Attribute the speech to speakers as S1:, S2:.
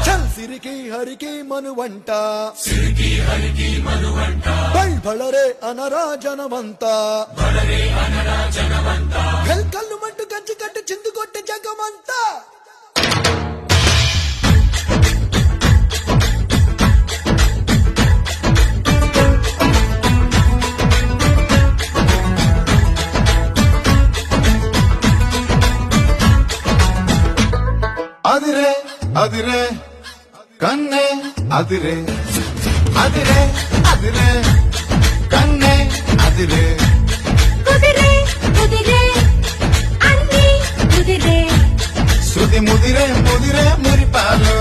S1: చల్ సిరికి హరికి మనువంట బళరే అనరా జనమంత కల్లు మంటు గంజి కట్టు చిందు కొట్టే జగమంతా
S2: అదిరే అదిరే కన్నే అదిరే అదిరే అదిరే కన్నే అదిరే
S3: కుదిరే కుదిరే అన్ని కుదిరే
S2: శృతి ముదిరే ముదిరే మురిపాలు